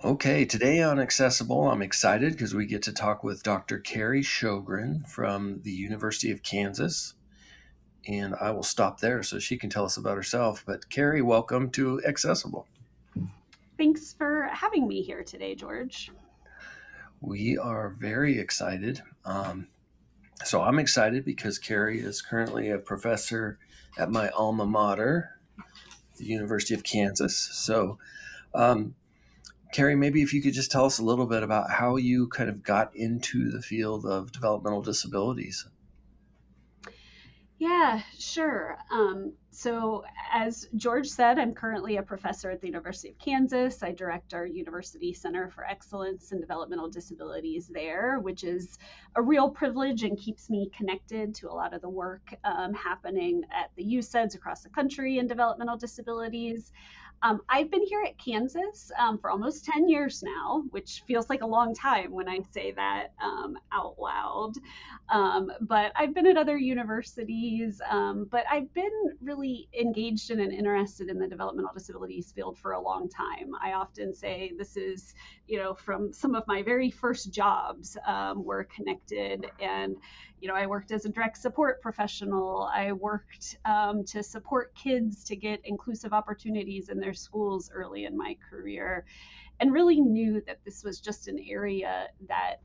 Okay, today on Accessible, I'm excited because we get to talk with Dr. Karrie Shogren from the University of Kansas. And I will stop there so she can tell us about herself. But Karrie, welcome to Accessible. Thanks for having me here today, George. We are very excited. So I'm excited because Karrie is currently a professor at my alma mater, the University of Kansas. Um, Karrie, maybe if you could just tell us a little bit about how you kind of got into the field of developmental disabilities. Yeah, sure. So, as George said, I'm currently a professor at the University of Kansas. I direct our University Center for Excellence in Developmental Disabilities there, which is a real privilege and keeps me connected to a lot of the work happening at the UCEDs across the country in developmental disabilities. I've been here at Kansas for almost 10 years now, which feels like a long time when I say that out loud. But I've been at other universities, but I've been really engaged in and interested in the developmental disabilities field for a long time. I often say this is, from some of my very first jobs were connected. And, I worked as a direct support professional. I worked to support kids to get inclusive opportunities in their schools early in my career, and really knew that this was just an area that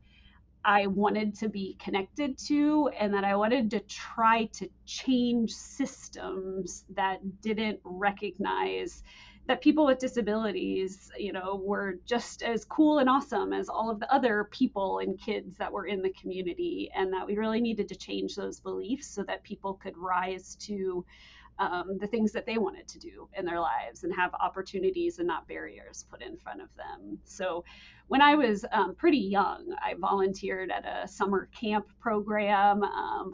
I wanted to be connected to, and that I wanted to try to change systems that didn't recognize that people with disabilities, were just as cool and awesome as all of the other people and kids that were in the community, and that we really needed to change those beliefs so that people could rise to the things that they wanted to do in their lives and have opportunities and not barriers put in front of them. So, when I was pretty young, I volunteered at a summer camp program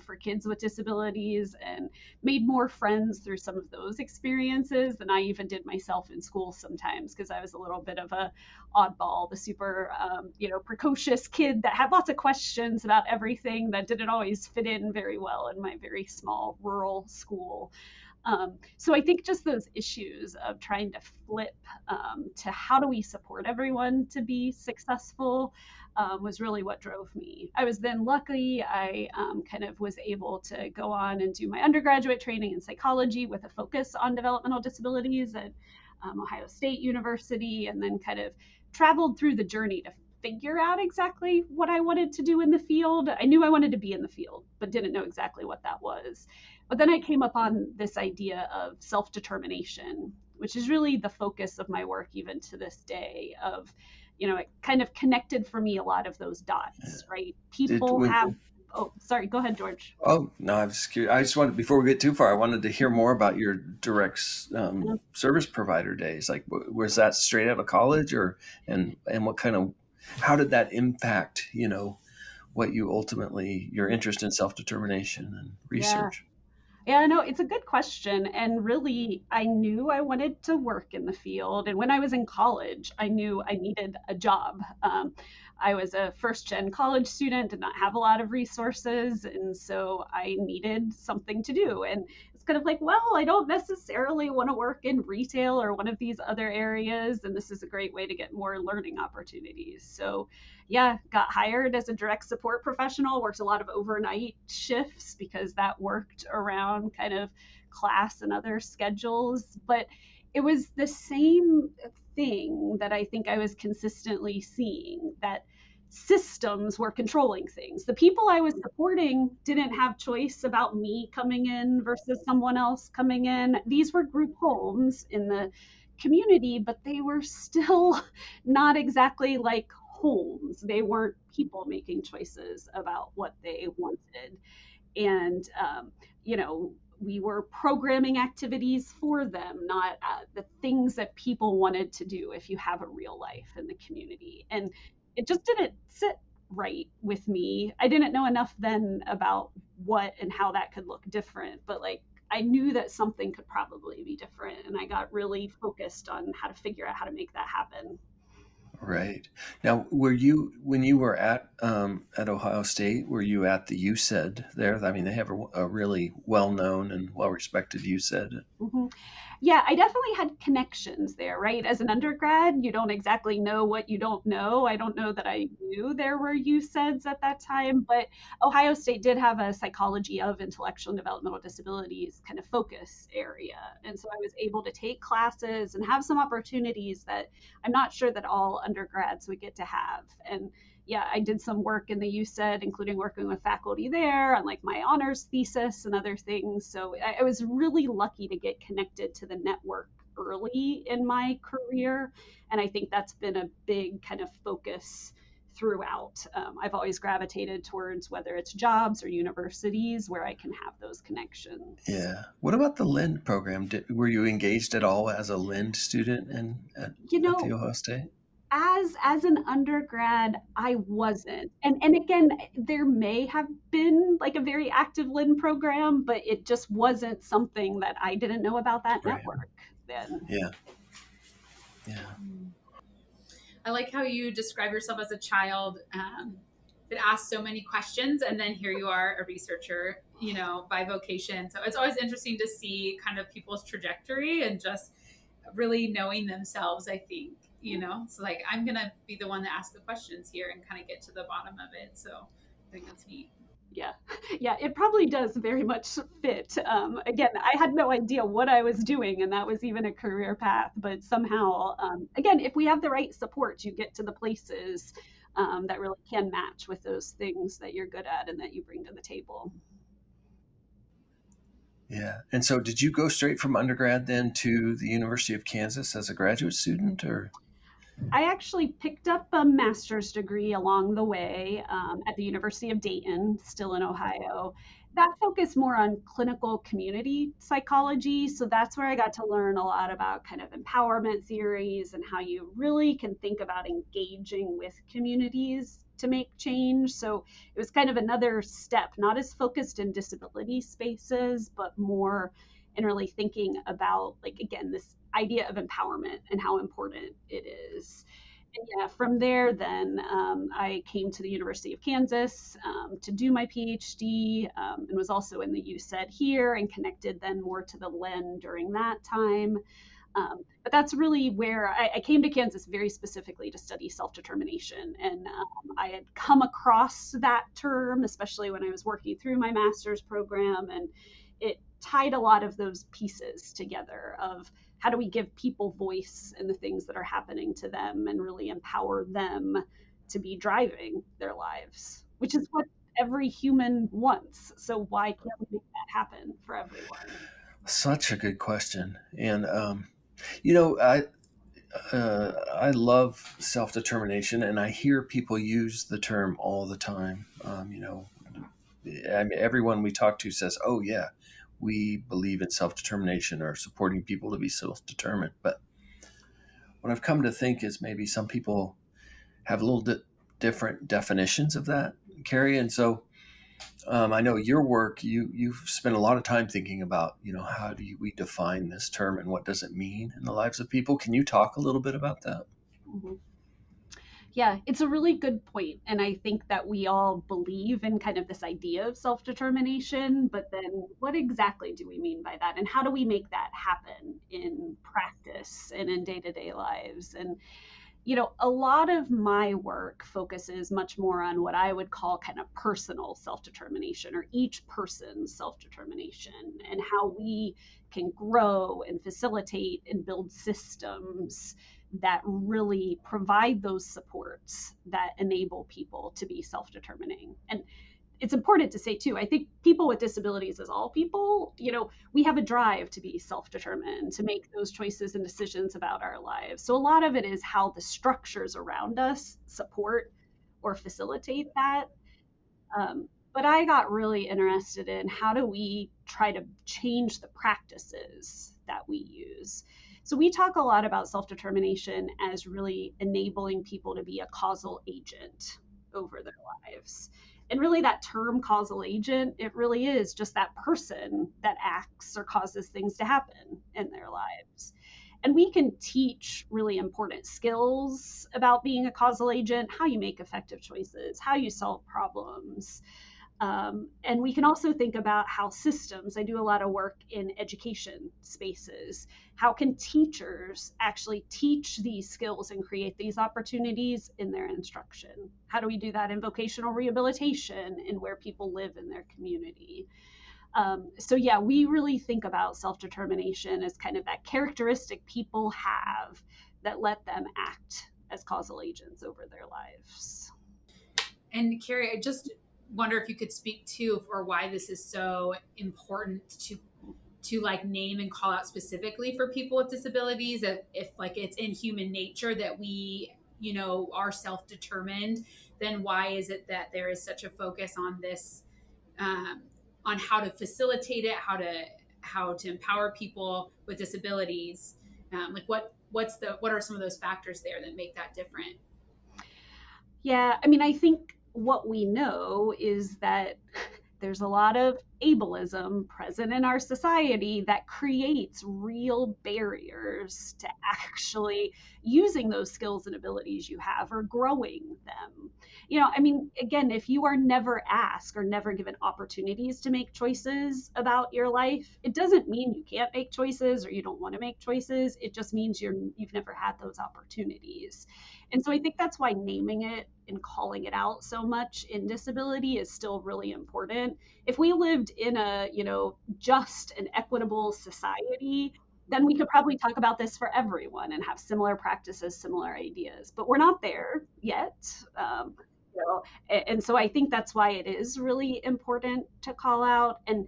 for kids with disabilities and made more friends through some of those experiences than I even did myself in school sometimes, because I was a little bit of a oddball, the super, precocious kid that had lots of questions about everything that didn't always fit in very well in my very small rural school. So I think just those issues of trying to flip to how do we support everyone to be successful was really what drove me. I was then lucky. I kind of was able to go on and do my undergraduate training in psychology with a focus on developmental disabilities at Ohio State University, and then kind of traveled through the journey to figure out exactly what I wanted to do in the field. I knew I wanted to be in the field, but didn't know exactly what that was. But then I came upon this idea of self determination, which is really the focus of my work even to this day. It kind of connected for me a lot of those dots, right? Did People when have, oh, sorry, go ahead, George. Oh no, I was just curious. I just wanted before we get too far, I wanted to hear more about your direct service provider days. Like, was that straight out of college, or and what kind of how did that impact what you ultimately your interest in self determination and Yeah. research? Yeah, no, it's a good question. And really, I knew I wanted to work in the field. And when I was in college, I knew I needed a job. I was a first gen college student, did not have a lot of resources. And so I needed something to do. And it's kind of like, well, I don't necessarily want to work in retail or one of these other areas. And this is a great way to get more learning opportunities. So yeah, got hired as a direct support professional, worked a lot of overnight shifts because that worked around kind of class and other schedules. But it was the same thing that I think I was consistently seeing, that systems were controlling things. The people I was supporting didn't have choice about me coming in versus someone else coming in. These were group homes in the community, but they were still not exactly like homes. They weren't people making choices about what they wanted. And, we were programming activities for them, not the things that people wanted to do if you have a real life in the community. And it just didn't sit right with me. I didn't know enough then about what and how that could look different, but like I knew that something could probably be different. And I got really focused on how to figure out how to make that happen. Right. Now, were you when you were at Ohio State? Were you at the UCED there? I mean, they have a really well known and well respected UCED. Mhm. Yeah, I definitely had connections there, right? As an undergrad, you don't exactly know what you don't know. I don't know that I knew there were USEDs at that time, but Ohio State did have a psychology of intellectual and developmental disabilities kind of focus area. And so I was able to take classes and have some opportunities that I'm not sure that all undergrads would get to have. And yeah, I did some work in the USED, including working with faculty there on like my honors thesis and other things. So I was really lucky to get connected to the network early in my career. And I think that's been a big kind of focus throughout. I've always gravitated towards whether it's jobs or universities where I can have those connections. Yeah. What about the Lind program? Were you engaged at all as a Lind student You at the know, Ohio State? as an undergrad, I wasn't. And again, there may have been like a very active Lynn program, but it just wasn't something that I didn't know about that Right. network then. Yeah. Yeah. I like how you describe yourself as a child that asked so many questions, and then here you are, a researcher, by vocation. So it's always interesting to see kind of people's trajectory and just really knowing themselves. I think so. Like, I'm gonna be the one that asks the questions here and kind of get to the bottom of it. So I think that's neat. Yeah, yeah, it probably does very much fit. Again, I had no idea what I was doing, and that was even a career path. But somehow, again, if we have the right support, you get to the places that really can match with those things that you're good at and that you bring to the table. Yeah. And so did you go straight from undergrad then to the University of Kansas as a graduate student or? I actually picked up a master's degree along the way at the University of Dayton, still in Ohio. That focused more on clinical community psychology. So that's where I got to learn a lot about kind of empowerment theories and how you really can think about engaging with communities to make change. So it was kind of another step, not as focused in disability spaces, but more and really thinking about, like, again, this idea of empowerment and how important it is. And yeah, from there, then I came to the University of Kansas to do my PhD and was also in the USED here and connected then more to the LEN during that time. But that's really where I came to Kansas very specifically to study self determination. And I had come across that term, especially when I was working through my master's program. And it tied a lot of those pieces together of how do we give people voice in the things that are happening to them and really empower them to be driving their lives, which is what every human wants. So why can't we make that happen for everyone? Such a good question. And, you know, I love self determination, and I hear people use the term all the time. I mean, everyone we talk to says, "Oh yeah, we believe in self determination or supporting people to be self determined." But what I've come to think is maybe some people have a little different definitions of that, Karrie. And so I know your work. You've spent a lot of time thinking about how we define this term and what does it mean in the lives of people. Can you talk a little bit about that? Mm-hmm. Yeah, it's a really good point. And I think that we all believe in kind of this idea of self determination, but then what exactly do we mean by that? And how do we make that happen in practice and in day to day lives? And a lot of my work focuses much more on what I would call kind of personal self determination or each person's self determination and how we can grow and facilitate and build systems that really provide those supports that enable people to be self determining. And it's important to say too, I think people with disabilities, as all people, we have a drive to be self-determined, to make those choices and decisions about our lives. So a lot of it is how the structures around us support or facilitate that. But I got really interested in how do we try to change the practices that we use. So we talk a lot about self-determination as really enabling people to be a causal agent over their lives. And really, that term causal agent, it really is just that person that acts or causes things to happen in their lives. And we can teach really important skills about being a causal agent, how you make effective choices, how you solve problems. And we can also think about how systems, I do a lot of work in education spaces. How can teachers actually teach these skills and create these opportunities in their instruction? How do we do that in vocational rehabilitation and where people live in their community? So, yeah, we really think about self determination as kind of that characteristic people have that let them act as causal agents over their lives. And Karrie, I just wonder if you could speak to or why this is so important to like name and call out specifically for people with disabilities. That if like it's in human nature that we, you know, are self-determined, then why is it that there is such a focus on this, um, on how to facilitate it, how to empower people with disabilities? Like what are some of those factors there that make that different? Yeah, I mean, I think what we know is that there's a lot of ableism present in our society that creates real barriers to actually using those skills and abilities you have or growing them. You know, I mean, again, if you are never asked or never given opportunities to make choices about your life, it doesn't mean you can't make choices or you don't want to make choices. It just means you've never had those opportunities. And so I think that's why naming it and calling it out so much in disability is still really important. If we lived in a, just and equitable society, then we could probably talk about this for everyone and have similar practices, similar ideas. But we're not there yet. And so I think that's why it is really important to call out. And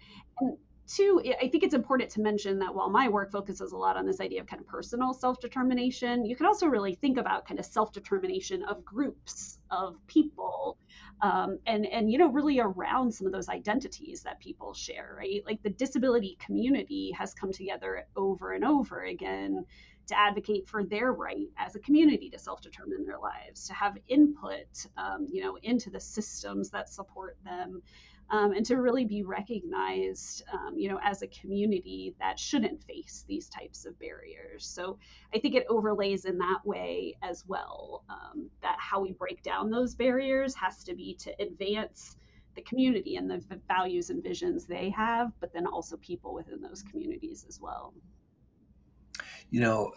two, I think it's important to mention that while my work focuses a lot on this idea of kind of personal self-determination, you can also really think about kind of self-determination of groups of people, and really around some of those identities that people share, right? Like the disability community has come together over and over again to advocate for their right as a community to self-determine their lives, to have input, into the systems that support them, and to really be recognized, as a community that shouldn't face these types of barriers. So I think it overlays in that way as well, that how we break down those barriers has to be to advance the community and the values and visions they have, but then also people within those communities as well.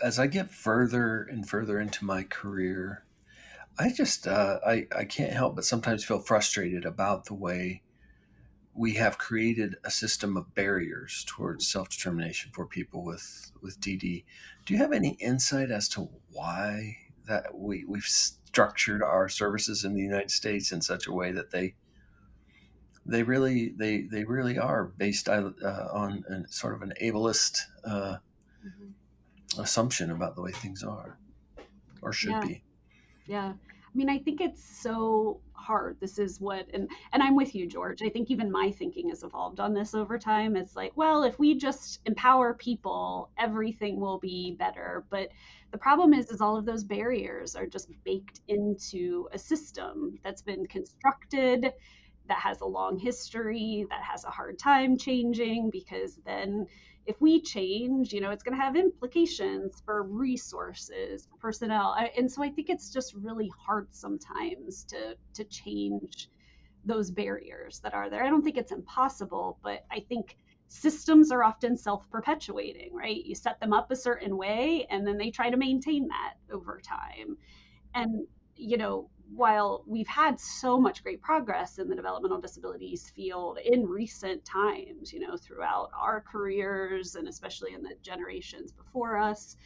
As I get further and further into my career, I just I can't help but sometimes feel frustrated about the way we have created a system of barriers towards self determination for people with DD. Do you have any insight as to why that we've structured our services in the United States in such a way that they really are based on sort of an ableist Mhm. assumption about the way things are or should Yeah. be? Yeah. I mean, I think it's so hard. This is what, and I'm with you, George. I think even my thinking has evolved on this over time. It's like, well, if we just empower people, everything will be better. But the problem is all of those barriers are just baked into a system that's been constructed, that has a long history, that has a hard time changing, because then if we change, it's going to have implications for resources, personnel. And so I think it's just really hard sometimes to change those barriers that are there. I don't think it's impossible, but I think systems are often self-perpetuating, right? You set them up a certain way and then they try to maintain that over time. And, while we've had so much great progress in the developmental disabilities field in recent times, throughout our careers and especially in the generations before us,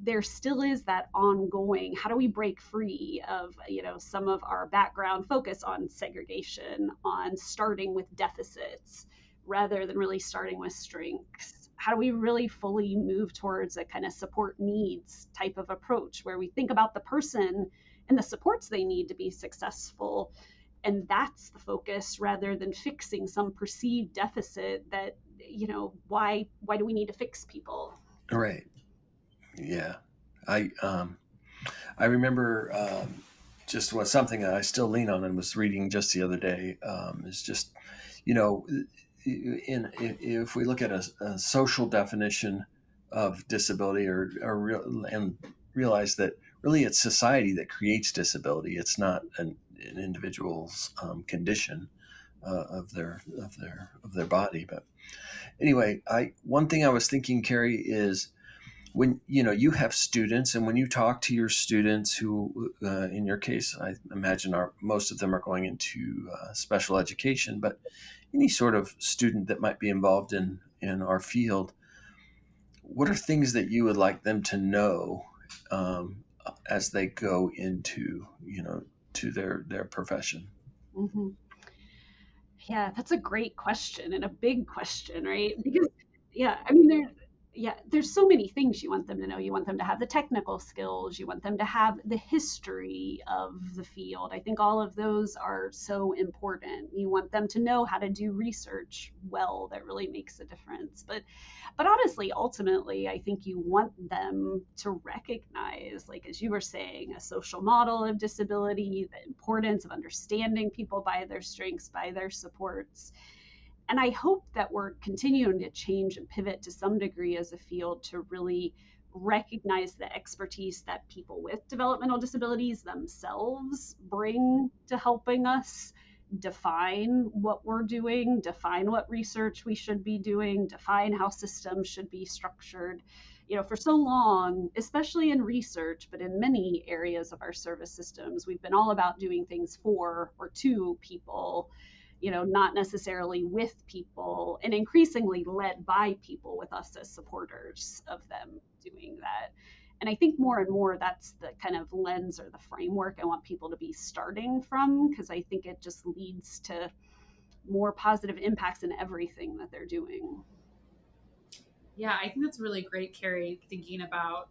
there still is that ongoing, how do we break free of, some of our background focus on segregation, on starting with deficits rather than really starting with strengths? How do we really fully move towards a kind of support needs type of approach where we think about the person and the supports they need to be successful? And that's the focus rather than fixing some perceived deficit that, why do we need to fix people? Right. Yeah. I I remember just was something that I still lean on and was reading just the other day. Is just you know, if we look at a social definition of disability and realize that really it's society that creates disability. It's not an individual's condition. of their body. But anyway, I one thing I was thinking, Karrie, is when you have students, and when you talk to your students, who in your case I imagine are most of them are going into special education, but any sort of student that might be involved in our field, what are things that you would like them to know as they go into to their profession? Hmm. Yeah, that's a great question and a big question, right? Because yeah, I mean there's so many things you want them to know. You want them to have the technical skills, you want them to have the history of the field. I think all of those are so important. You want them to know how to do research well that really makes a difference. But honestly, ultimately, I think you want them to recognize, like as you were saying, a social model of disability, the importance of understanding people by their strengths, by their supports. And I hope that we're continuing to change and pivot to some degree as a field to really recognize the expertise that people with developmental disabilities themselves bring to helping us define what we're doing, define what research we should be doing, define how systems should be structured. For so long, especially in research, but in many areas of our service systems, we've been all about doing things for or to people, not necessarily with people, and increasingly led by people with us as supporters of them doing that. And I think more and more that's the kind of lens or the framework I want people to be starting from, because I think it just leads to more positive impacts in everything that they're doing. Yeah, I think that's really great, Karrie, thinking about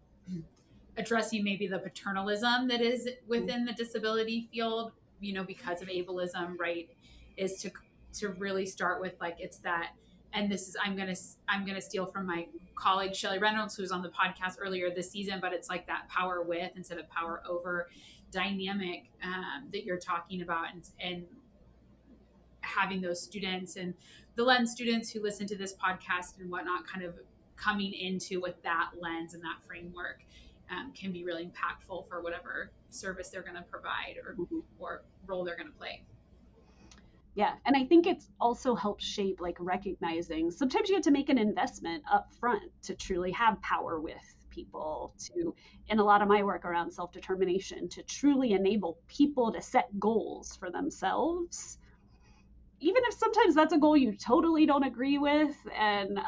addressing maybe the paternalism that is within the disability field, because of ableism, right? Is to really start with, like, it's that, and this is, I'm gonna steal from my colleague Shelly Reynolds, who was on the podcast earlier this season, but it's like that power with instead of power over dynamic that you're talking about, and having those students and the lens students who listen to this podcast and whatnot kind of coming into with that lens and that framework can be really impactful for whatever service they're going to provide Mhm. or role they're going to play. Yeah, and I think it's also helped shape, like, recognizing sometimes you have to make an investment up front to truly have power with people, to, in a lot of my work around self-determination, to truly enable people to set goals for themselves, even if sometimes that's a goal you totally don't agree with, and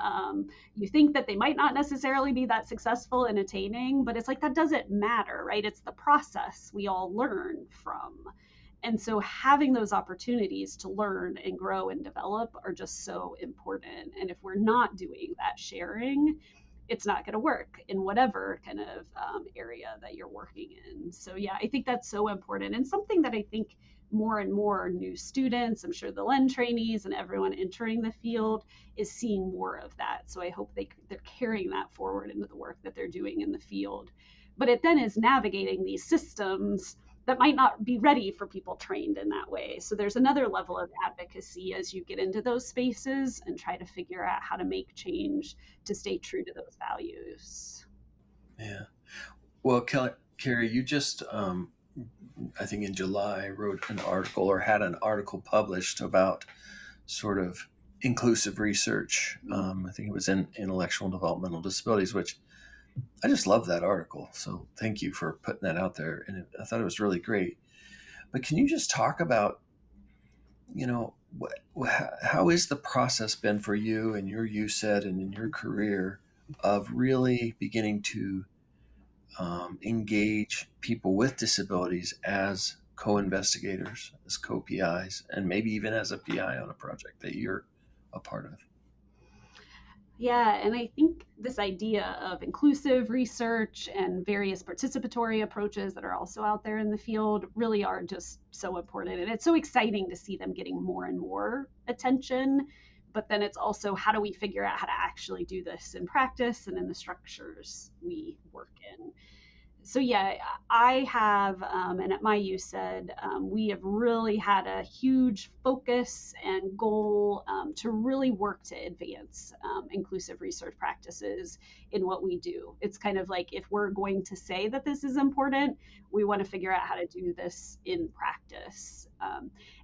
you think that they might not necessarily be that successful in attaining, but it's like that doesn't matter, right? It's the process we all learn from. And so having those opportunities to learn and grow and develop are just so important. And if we're not doing that sharing, it's not going to work in whatever kind of area that you're working in. So, yeah, I think that's so important, and something that I think more and more new students, I'm sure the LEN trainees and everyone entering the field is seeing more of that. So I hope they're carrying that forward into the work that they're doing in the field. But it then is navigating these systems that might not be ready for people trained in that way. So there's another level of advocacy as you get into those spaces and try to figure out how to make change to stay true to those values. Yeah. Well, Karrie, you just I think in July wrote an article, or had an article published about sort of inclusive research. I think it was in intellectual and developmental disabilities, which I just love that article. So thank you for putting that out there. And I thought it was really great. But can you just talk about, how is the process been for you and your USED and in your career of really beginning to engage people with disabilities as co-investigators, as co-PIs, and maybe even as a PI on a project that you're a part of? Yeah, and I think this idea of inclusive research and various participatory approaches that are also out there in the field really are just so important. And it's so exciting to see them getting more and more attention. But then it's also, how do we figure out how to actually do this in practice and in the structures we work in? So yeah, I have, and at my UCED, we have really had a huge focus and goal to really work to advance inclusive research practices in what we do. It's kind of like if we're going to say that this is important, we want to figure out how to do this in practice.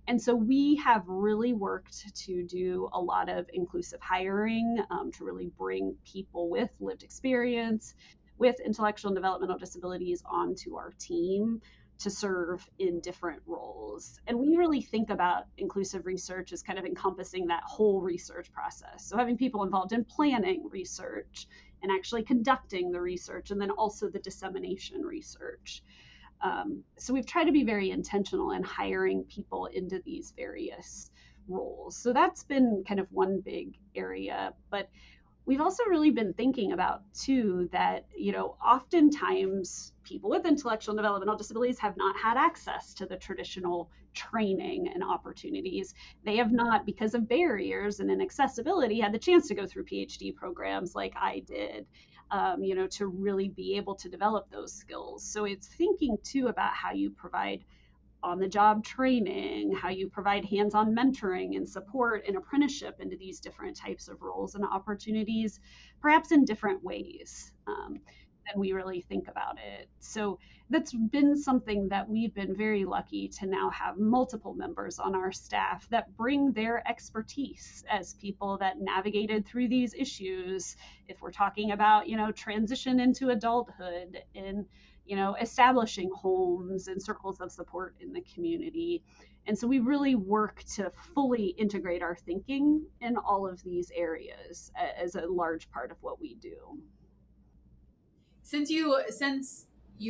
And so we have really worked to do a lot of inclusive hiring to really bring people with lived experience, with intellectual and developmental disabilities onto our team to serve in different roles. And we really think about inclusive research as kind of encompassing that whole research process. So having people involved in planning research and actually conducting the research, and then also the dissemination research. So we've tried to be very intentional in hiring people into these various roles. So that's been kind of one big area. But we've also really been thinking about too that, oftentimes people with intellectual and developmental disabilities have not had access to the traditional training and opportunities. They have not, because of barriers and inaccessibility, had the chance to go through PhD programs like I did, to really be able to develop those skills. So it's thinking too about how you provide on the job training, how you provide hands on mentoring and support and apprenticeship into these different types of roles and opportunities, perhaps in different ways than we really think about it. So that's been something that we've been very lucky to now have multiple members on our staff that bring their expertise as people that navigated through these issues. If we're talking about, transition into adulthood and establishing homes and circles of support in the community. And so we really work to fully integrate our thinking in all of these areas as a large part of what we do. Since you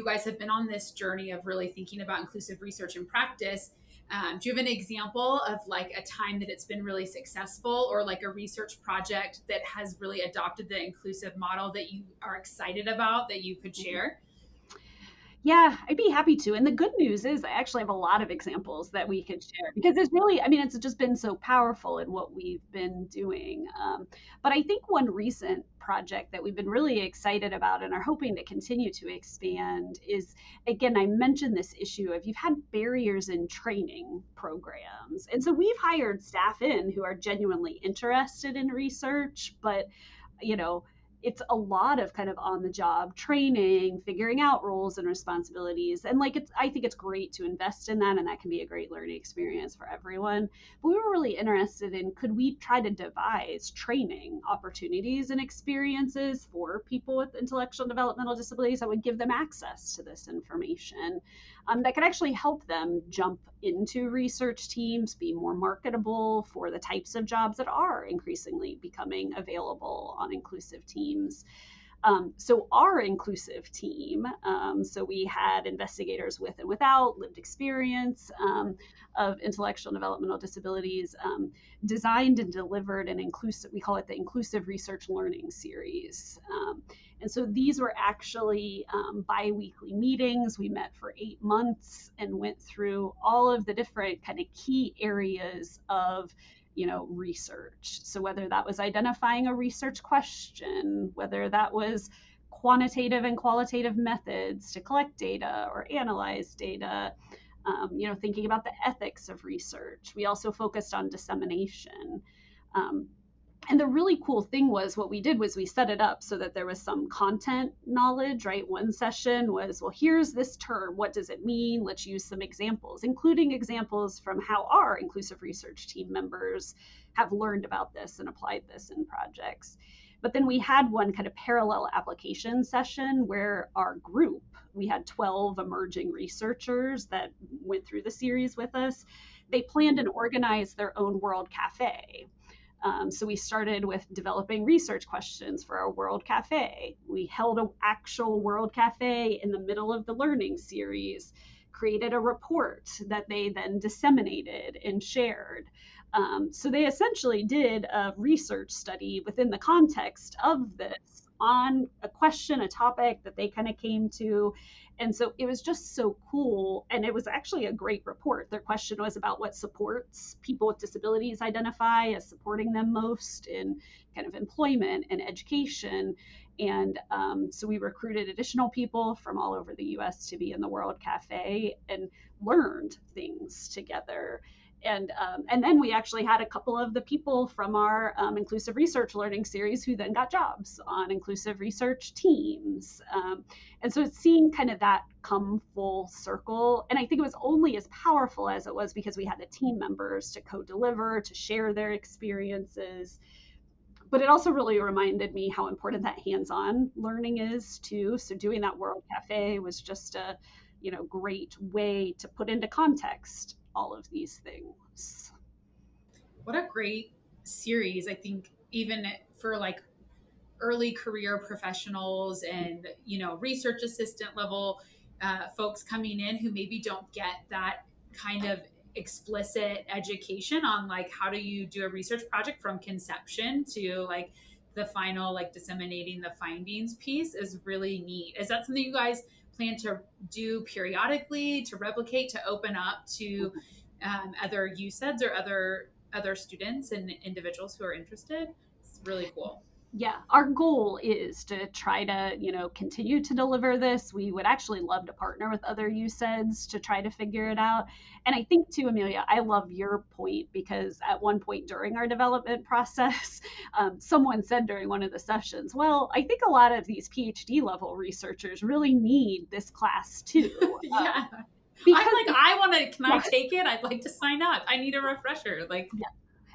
guys have been on this journey of really thinking about inclusive research and practice, do you have an example of like a time that it's been really successful, or like a research project that has really adopted the inclusive model that you are excited about that you could share? Yeah, I'd be happy to. And the good news is I actually have a lot of examples that we could share because it's really, I mean, it's just been so powerful in what we've been doing. But I think one recent project that we've been really excited about and are hoping to continue to expand is, again, I mentioned this issue of you've had barriers in training programs. And so we've hired staff in who are genuinely interested in research, but you know, it's a lot of kind of on the job training, figuring out roles and responsibilities. And like I think it's great to invest in that, and that can be a great learning experience for everyone. But we were really interested in, could we try to devise training opportunities and experiences for people with intellectual and developmental disabilities that would give them access to this information, that could actually help them jump into research teams, be more marketable for the types of jobs that are increasingly becoming available on inclusive teams. So our inclusive team, so we had investigators with and without lived experience of intellectual and developmental disabilities, designed and delivered an inclusive, we call it the Inclusive Research Learning Series. And so these were actually bi-weekly meetings. We met for 8 months and went through all of the different kind of key areas of research. So whether that was identifying a research question, whether that was quantitative and qualitative methods to collect data or analyze data, thinking about the ethics of research. We also focused on dissemination. And the really cool thing was what we did was we set it up so that there was some content knowledge, right? One session was, well, here's this term. What does it mean? Let's use some examples, including examples from how our inclusive research team members have learned about this and applied this in projects. But then we had one kind of parallel application session where our group, we had 12 emerging researchers that went through the series with us. They planned and organized their own World Cafe. So we started with developing research questions for our World Cafe. We held an actual World Cafe in the middle of the learning series, created a report that they then disseminated and shared. So they essentially did a research study within the context of this on a question, a topic that they kind of came to. And so it was just so cool. And it was actually a great report. Their question was about what supports people with disabilities identify as supporting them most in kind of employment and education. And so we recruited additional people from all over the US to be in the World Cafe and learned things together. And then we actually had a couple of the people from our inclusive research learning series who then got jobs on inclusive research teams. And so it's seeing kind of that come full circle. And I think it was only as powerful as it was because we had the team members to co-deliver, to share their experiences. But it also really reminded me how important that hands-on learning is too. So doing that World Cafe was just a, great way to put into context all of these things. What a great series. I think even for like early career professionals and, research assistant level folks coming in who maybe don't get that kind of explicit education on like how do you do a research project from conception to like the final like disseminating the findings piece is really neat. Is that something you guys plan to do periodically, to replicate, to open up to other USEDs or other students and individuals who are interested? It's really cool. Yeah, our goal is to try to, continue to deliver this. We would actually love to partner with other USEDs to try to figure it out. And I think too, Amelia, I love your point because at one point during our development process, someone said during one of the sessions, well, I think a lot of these PhD level researchers really need this class too. Yeah. Because I'm like, can I take it? I'd like to sign up. I need a refresher. Like,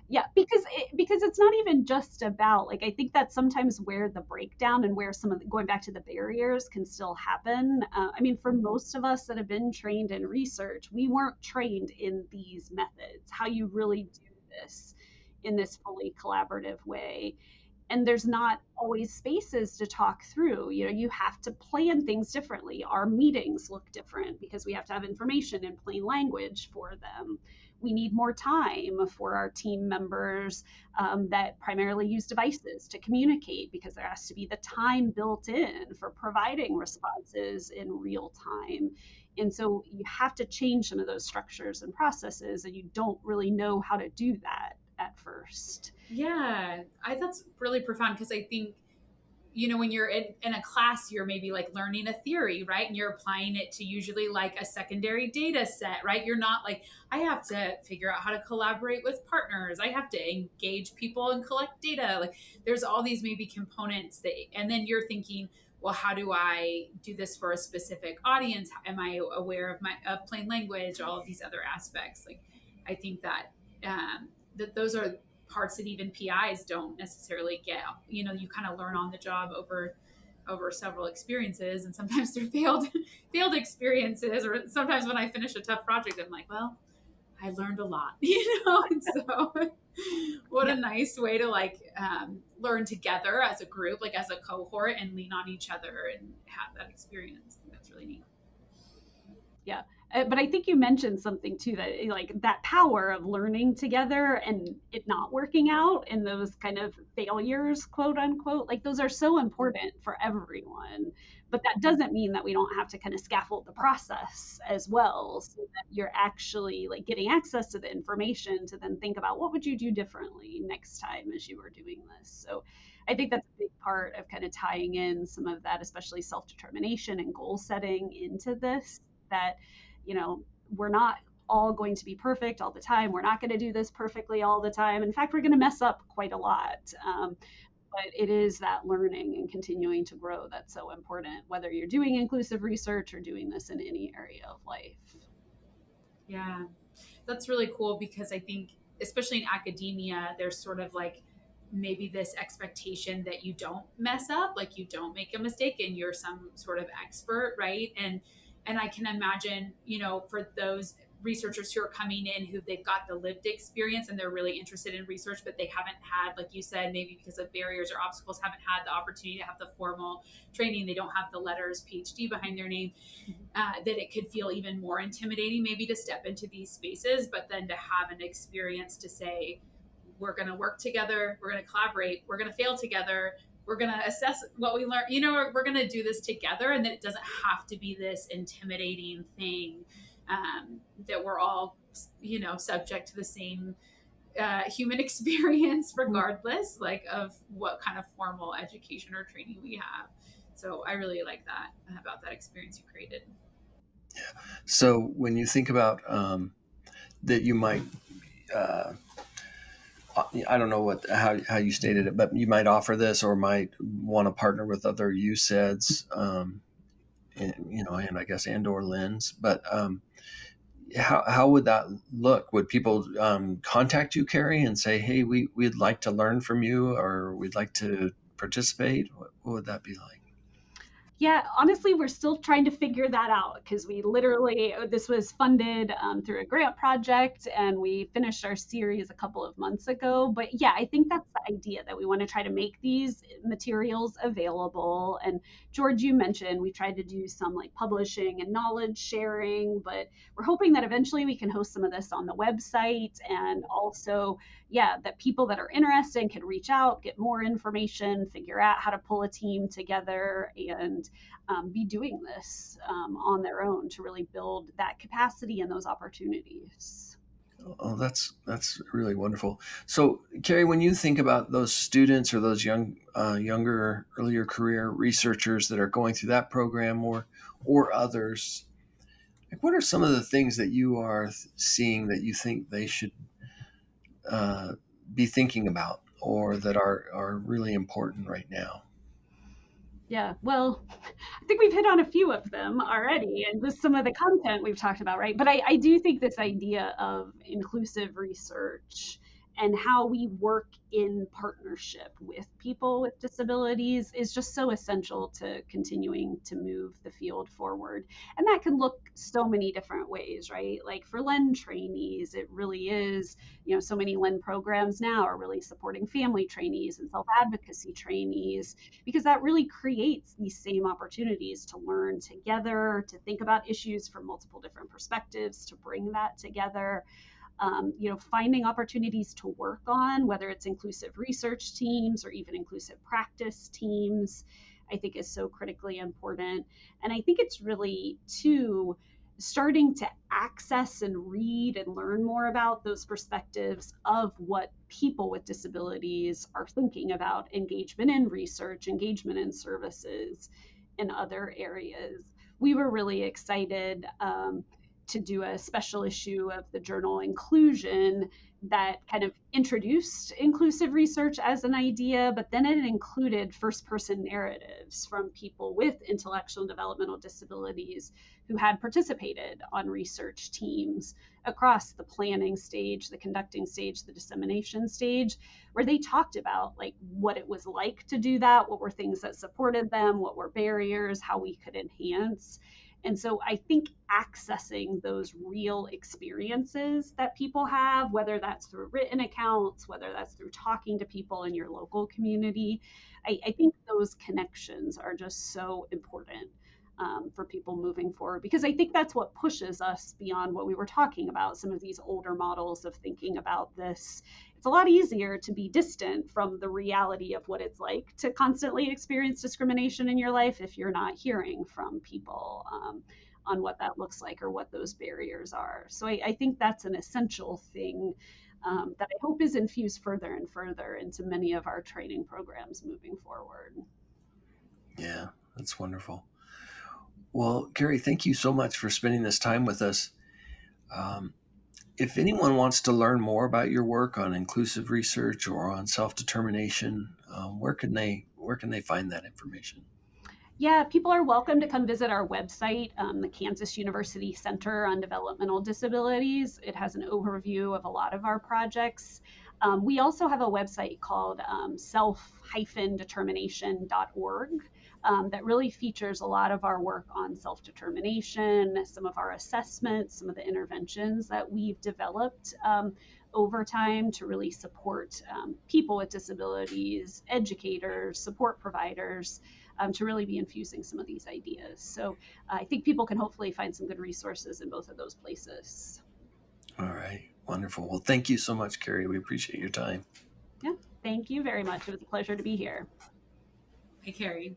yeah, because it's not even just about, like, I think that's sometimes where the breakdown and where some of going back to the barriers can still happen. I mean, for most of us that have been trained in research, we weren't trained in these methods, how you really do this in this fully collaborative way. And there's not always spaces to talk through. You have to plan things differently. Our meetings look different because we have to have information in plain language for them. We need more time for our team members that primarily use devices to communicate because there has to be the time built in for providing responses in real time. And so you have to change some of those structures and processes, and you don't really know how to do that at first. yeah, that's really profound because I think, when you're in a class, you're maybe like learning a theory, right? And you're applying it to usually like a secondary data set, right? You're not like, I have to figure out how to collaborate with partners. I have to engage people and collect data. Like there's all these maybe components and then you're thinking, well, how do I do this for a specific audience? Am I aware of plain language, all of these other aspects? Like, I think that, that those are parts that even PIs don't necessarily get. You kind of learn on the job over several experiences, and sometimes they're failed experiences. Or sometimes when I finish a tough project, I'm like, well, I learned a lot, And so, what a nice way to like learn together as a group, like as a cohort, and lean on each other and have that experience. I think that's really neat. Yeah. But I think you mentioned something too, that like that power of learning together and it not working out and those kind of failures, quote unquote, like those are so important for everyone. But that doesn't mean that we don't have to kind of scaffold the process as well, so that you're actually like getting access to the information to then think about what would you do differently next time as you were doing this. So I think that's a big part of kind of tying in some of that, especially self-determination and goal setting into this, that we're not all going to be perfect all the time. We're not going to do this perfectly all the time. In fact, we're going to mess up quite a lot. But it is that learning and continuing to grow that's so important, whether you're doing inclusive research or doing this in any area of life. Yeah, that's really cool because I think, especially in academia, there's sort of like maybe this expectation that you don't mess up, like you don't make a mistake and you're some sort of expert, right? And I can imagine, for those researchers who are coming in who they've got the lived experience and they're really interested in research, but they haven't had, like you said, maybe because of barriers or obstacles, haven't had the opportunity to have the formal training. They don't have the letters PhD behind their name, that it could feel even more intimidating maybe to step into these spaces, but then to have an experience to say, we're going to work together, we're going to collaborate, we're going to fail together, we're going to assess what we learn, we're going to do this together. And that it doesn't have to be this intimidating thing, that we're all, subject to the same human experience regardless like of what kind of formal education or training we have. So I really like that about that experience you created. So when you think about that, you might, uh, I don't know how you stated it, but you might offer this or might want to partner with other USEDs, and I guess and or LINs. But how would that look? Would people contact you, Karrie, and say, "Hey, we'd like to learn from you, or we'd like to participate"? What would that be like? Yeah, honestly, we're still trying to figure that out because we literally, this was funded through a grant project and we finished our series a couple of months ago. But yeah, I think that's the idea that we want to try to make these materials available. And George, you mentioned we tried to do some like publishing and knowledge sharing, but we're hoping that eventually we can host some of this on the website and also, yeah, that people that are interested can reach out, get more information, figure out how to pull a team together and be doing this on their own to really build that capacity and those opportunities. Oh, that's really wonderful. So, Karrie, when you think about those students or those younger, earlier career researchers that are going through that program or others, like what are some of the things that you are seeing that you think they should uh, be thinking about or that are really important right now? Yeah, well, I think we've hit on a few of them already, and just some of the content we've talked about, right? But I do think this idea of inclusive research and how we work in partnership with people with disabilities is just so essential to continuing to move the field forward. And that can look so many different ways, right? Like for LEN trainees, it really is, so many LEN programs now are really supporting family trainees and self advocacy trainees because that really creates these same opportunities to learn together, to think about issues from multiple different perspectives, to bring that together. Finding opportunities to work on, whether it's inclusive research teams or even inclusive practice teams, I think is so critically important. And I think it's really, too, starting to access and read and learn more about those perspectives of what people with disabilities are thinking about engagement in research, engagement in services, in other areas. We were really excited to do a special issue of the journal Inclusion that kind of introduced inclusive research as an idea, but then it included first person narratives from people with intellectual and developmental disabilities who had participated on research teams across the planning stage, the conducting stage, the dissemination stage, where they talked about like what it was like to do that, what were things that supported them, what were barriers, how we could enhance. And so I think accessing those real experiences that people have, whether that's through written accounts, whether that's through talking to people in your local community, I think those connections are just so important for people moving forward because I think that's what pushes us beyond what we were talking about, some of these older models of thinking about this. It's a lot easier to be distant from the reality of what it's like to constantly experience discrimination in your life if you're not hearing from people on what that looks like or what those barriers are. So I think that's an essential thing that I hope is infused further and further into many of our training programs moving forward. Yeah, that's wonderful. Well, Karrie, thank you so much for spending this time with us. Um, if anyone wants to learn more about your work on inclusive research or on self determination, where can they find that information? Yeah, people are welcome to come visit our website, the Kansas University Center on Developmental Disabilities. It has an overview of a lot of our projects. We also have a website called self-determination.org that really features a lot of our work on self determination, some of our assessments, some of the interventions that we've developed over time to really support people with disabilities, educators, support providers to really be infusing some of these ideas. So I think people can hopefully find some good resources in both of those places. All right, wonderful. Well, thank you so much, Karrie. We appreciate your time. Yeah, thank you very much. It was a pleasure to be here. Hey, Karrie.